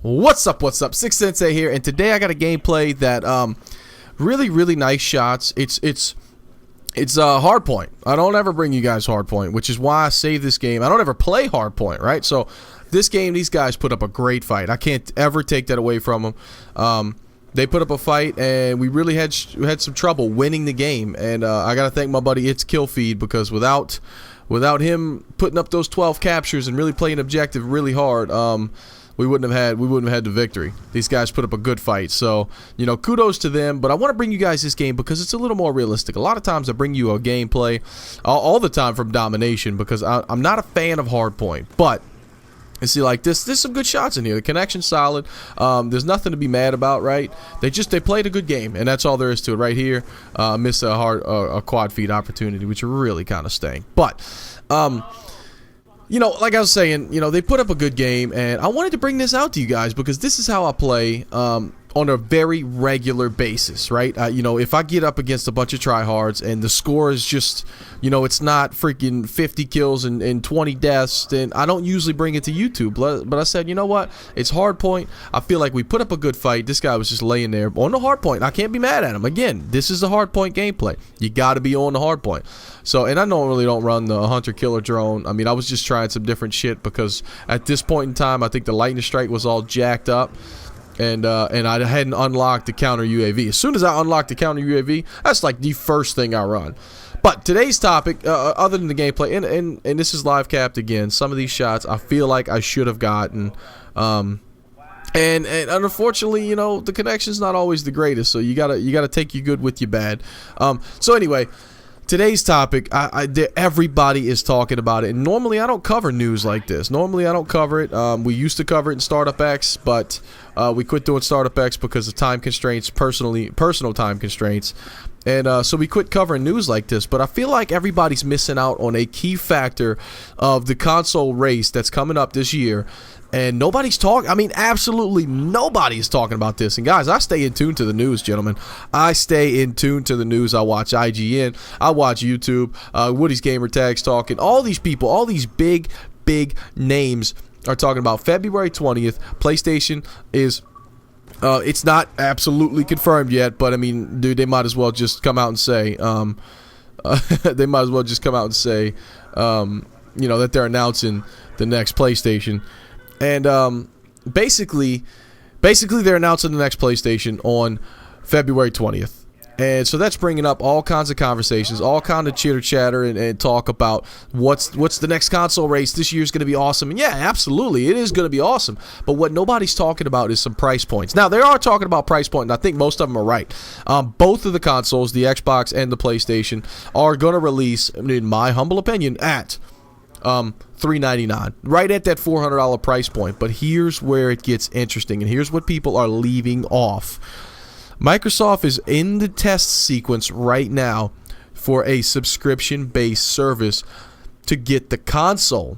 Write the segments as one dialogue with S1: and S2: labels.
S1: What's up? What's up? Six Sensei here, and today I got a gameplay that really nice shots. It's hardpoint. I don't ever bring you guys hardpoint, which is why I save this game. I don't ever play hardpoint, right? So this game, these guys put up a great fight. I can't ever take that away from them. They put up a fight, and we really had some trouble winning the game. And I gotta thank my buddy It's Killfeed, because without him putting up those 12 captures and really playing objective really hard, we wouldn't have had the victory. These guys put up a good fight, so kudos to them. But I want to bring you guys this game because it's a little more realistic. A lot of times I bring you a gameplay all the time from Domination because I'm not a fan of hardpoint, but you see, like there's some good shots in here. The connection's solid. There's nothing to be mad about, right? They played a good game, and that's all there is to it. Right here, missed a quad feed opportunity, which really kind of stank. But like I was saying, they put up a good game, and I wanted to bring this out to you guys because this is how I play on a very regular basis, right? If I get up against a bunch of tryhards and the score is just, it's not freaking 50 kills and 20 deaths, then I don't usually bring it to YouTube. But I said, you know what? It's hardpoint. I feel like we put up a good fight. This guy was just laying there on the hardpoint. I can't be mad at him. Again, this is a hardpoint gameplay. You got to be on the hardpoint. So, and I normally don't run the hunter-killer drone. I mean, I was just trying some different shit because at this point in time, I think the lightning strike was all jacked up. And I hadn't unlocked the counter UAV. As soon as I unlocked the counter UAV, that's like the first thing I run. But today's topic, other than the gameplay, and this is live capped again, some of these shots I feel like I should have gotten. And unfortunately, the connection's not always the greatest, so you gotta take your good with your bad. So anyway, today's topic, everybody is talking about it, and normally I don't cover news like this. Normally I don't cover it. We used to cover it in Startup X, but we quit doing Startup X because of time constraints, personal time constraints, and so we quit covering news like this. But I feel like everybody's missing out on a key factor of the console race that's coming up this year. And nobody's talking. I mean, absolutely nobody's talking about this. And guys, I stay in tune to the news, gentlemen. I stay in tune to the news. I watch IGN. I watch YouTube. Woody's Gamer Tags talking. All these people, all these big names are talking about February 20th. PlayStation is. It's not absolutely confirmed yet, but I mean, dude, they might as well just come out and say. They might as well just come out and say, that they're announcing the next PlayStation. And basically they're announcing the next PlayStation on February 20th. And so that's bringing up all kinds of conversations, all kind of chitter-chatter and talk about what's the next console race. This year's going to be awesome. And yeah, absolutely, it is going to be awesome. But what nobody's talking about is some price points. Now, they are talking about price point, and I think most of them are right. Both of the consoles, the Xbox and the PlayStation, are going to release, in my humble opinion, at $399, right at that $400 price point. But here's where it gets interesting, and here's what people are leaving off. Microsoft is in the test sequence right now for a subscription-based service to get the console.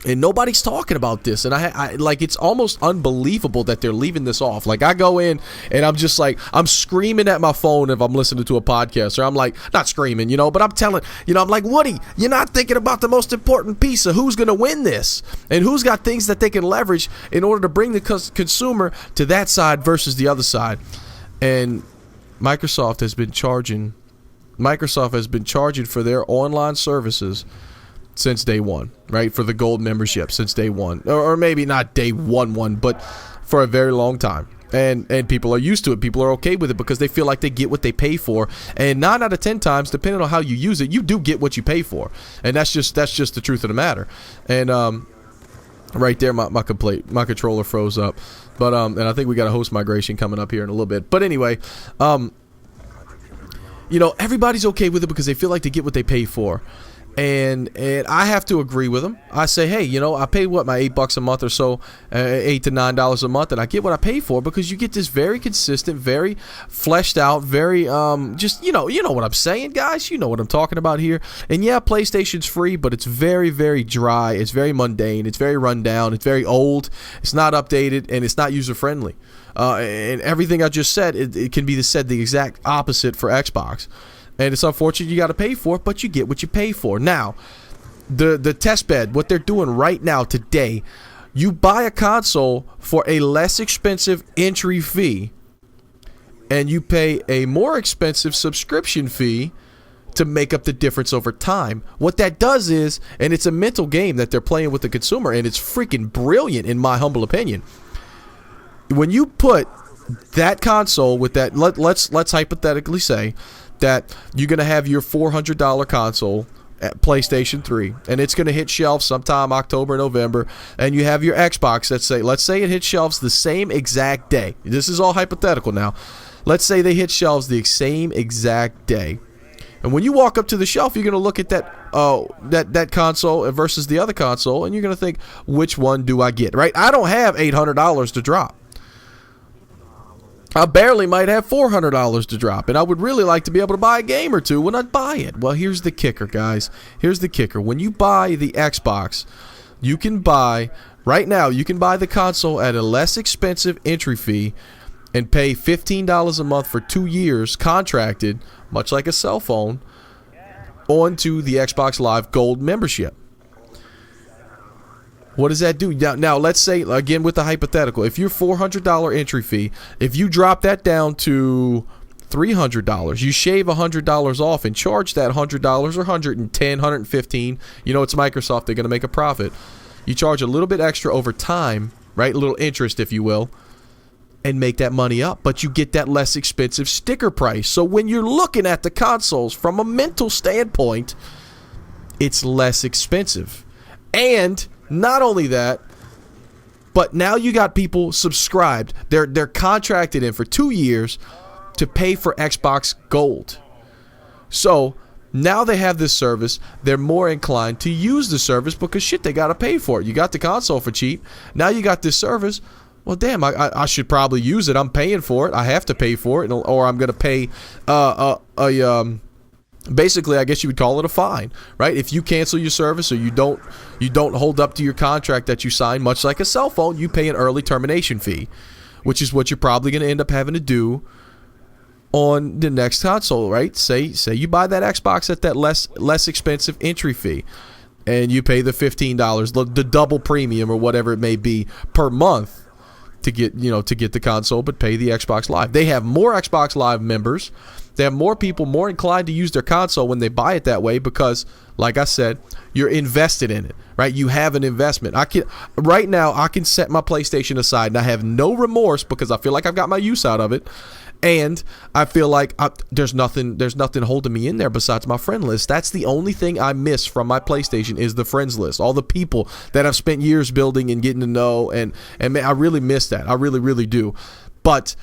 S1: And nobody's talking about this, and I like, it's almost unbelievable that they're leaving this off. Like, I go in and I'm just like, I'm screaming at my phone if I'm listening to a podcast, or I'm like, not screaming, but I'm telling, I'm like, Woody, you're not thinking about the most important piece of who's going to win this and who's got things that they can leverage in order to bring the consumer to that side versus the other side. And Microsoft has been charging for their online services since day one, right? For the gold membership since day one, or maybe not day one, but for a very long time. And people are used to it. People are okay with it because they feel like they get what they pay for. And 9 out of 10 times, depending on how you use it, you do get what you pay for. And that's just the truth of the matter. And right there, my controller froze up. But and I think we got a host migration coming up here in a little bit. But anyway, everybody's okay with it because they feel like they get what they pay for. And I have to agree with them. I say, hey, I pay my $8 a month or so, $8 to $9 a month, and I get what I pay for because you get this very consistent, very fleshed out, very just you know what I'm saying, guys. You know what I'm talking about here. And yeah, PlayStation's free, but it's very, very dry. It's very mundane. It's very run down. It's very old. It's not updated, and it's not user friendly. And everything I just said, it can be said the exact opposite for Xbox. And it's unfortunate you got to pay for it, but you get what you pay for. Now, the test bed, what they're doing right now today, You buy a console for a less expensive entry fee, and you pay a more expensive subscription fee to make up the difference over time. What that does is, and it's a mental game that they're playing with the consumer, and it's freaking brilliant in my humble opinion. When you put that console with that, let's hypothetically say that you're going to have your $400 console at PlayStation 3, and it's going to hit shelves sometime October, November, and you have your Xbox let's say it hits shelves the same exact day. This is all hypothetical now. Let's say they hit shelves the same exact day. And when you walk up to the shelf, you're going to look at that console versus the other console, and you're going to think, which one do I get, right? I don't have $800 to drop. I barely might have $400 to drop, and I would really like to be able to buy a game or two when I buy it. Well, here's the kicker, guys. Here's the kicker. When you buy the Xbox, you can buy the console at a less expensive entry fee and pay $15 a month for 2 years contracted, much like a cell phone, onto the Xbox Live Gold membership. What does that do? Now, let's say, again, with the hypothetical, if your $400 entry fee, if you drop that down to $300, you shave $100 off and charge that $100 or $110, $115. You know, it's Microsoft. They're going to make a profit. You charge a little bit extra over time, right? A little interest, if you will, and make that money up, but you get that less expensive sticker price. So when you're looking at the consoles from a mental standpoint, it's less expensive. And not only that, but now you got people subscribed. They're contracted in for 2 years to pay for Xbox Gold. So now they have this service. They're more inclined to use the service because shit, they got to pay for it. You got the console for cheap. Now you got this service. Well, damn, I should probably use it. I'm paying for it. I have to pay for it, or I'm going to pay basically, I guess you would call it a fine, right? If you cancel your service or you don't hold up to your contract that you signed, much like a cell phone, you pay an early termination fee, which is what you're probably going to end up having to do on the next console, right? Say you buy that Xbox at that less expensive entry fee, and you pay the $15, the double premium or whatever it may be per month to get the console, but pay the Xbox Live. They have more Xbox Live members. They have more people more inclined to use their console when they buy it that way because, like I said, you're invested in it, right? You have an investment. Right now, I can set my PlayStation aside and I have no remorse because I feel like I've got my use out of it. And I feel like there's nothing holding me in there besides my friend list. That's the only thing I miss from my PlayStation is the friends list. All the people that I've spent years building and getting to know. And man, I really miss that. I really, really do. But,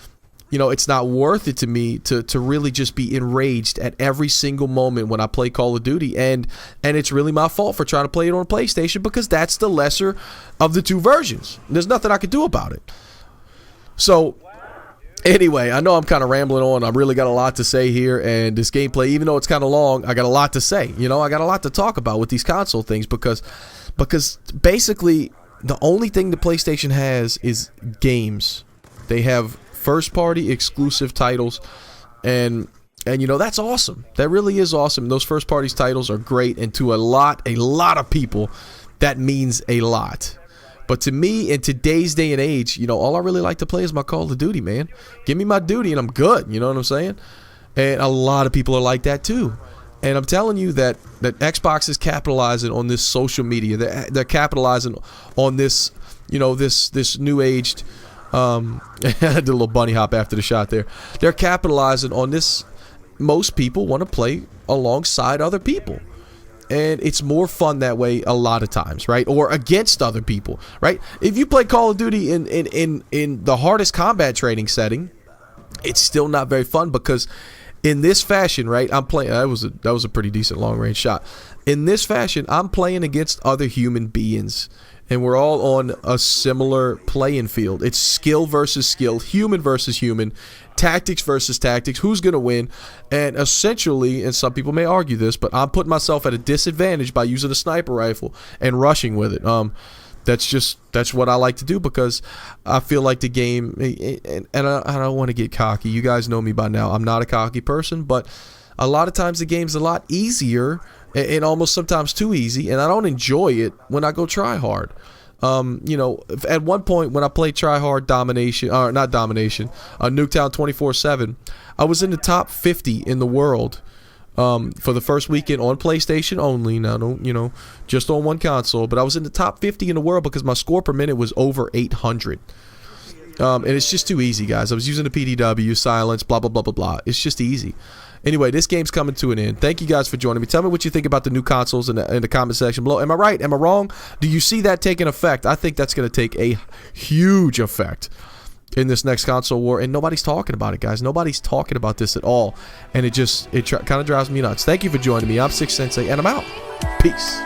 S1: it's not worth it to me to really just be enraged at every single moment when I play Call of Duty. And it's really my fault for trying to play it on a PlayStation because that's the lesser of the two versions. There's nothing I could do about it. So anyway, I know I'm kind of rambling on. I really got a lot to say here, and this gameplay, even though it's kind of long, I got a lot to say. I got a lot to talk about with these console things because basically the only thing the PlayStation has is games. They have first-party exclusive titles, and that's awesome. That really is awesome. Those first-party titles are great, and to a lot of people, that means a lot. But to me, in today's day and age, all I really like to play is my Call of Duty, man. Give me my duty and I'm good. You know what I'm saying? And a lot of people are like that too. And I'm telling you that Xbox is capitalizing on this social media. They're capitalizing on this, this new aged. I did a little bunny hop after the shot there. They're capitalizing on this. Most people want to play alongside other people. And it's more fun that way a lot of times, right? Or against other people, right? If you play Call of Duty in the hardest combat training setting, it's still not very fun because in this fashion, right? I'm playing. That was a pretty decent long range shot. In this fashion, I'm playing against other human beings, and we're all on a similar playing field. It's skill versus skill, human versus human, tactics versus tactics. Who's going to win? And essentially, and some people may argue this, but I'm putting myself at a disadvantage by using a sniper rifle and rushing with it. That's what I like to do because I feel like the game, and I don't want to get cocky. You guys know me by now. I'm not a cocky person, but a lot of times the game's a lot easier and almost sometimes too easy, and I don't enjoy it when I go try hard. You know, at one point when I played Try Hard Domination, or not Domination, Nuketown 24/7, I was in the top 50 in the world for the first weekend on PlayStation only. Now, don't, you know, just on one console, but I was in the top 50 in the world because my score per minute was over 800. And it's just too easy, guys. I was using the PDW, silence, blah, blah, blah, blah, blah. It's just easy. Anyway, this game's coming to an end. Thank you guys for joining me. Tell me what you think about the new consoles in the comment section below. Am I right? Am I wrong? Do you see that taking effect? I think that's going to take a huge effect in this next console war, and nobody's talking about it, guys. Nobody's talking about this at all, and it kind of drives me nuts. Thank you for joining me. I'm Six Sensei, and I'm out. Peace.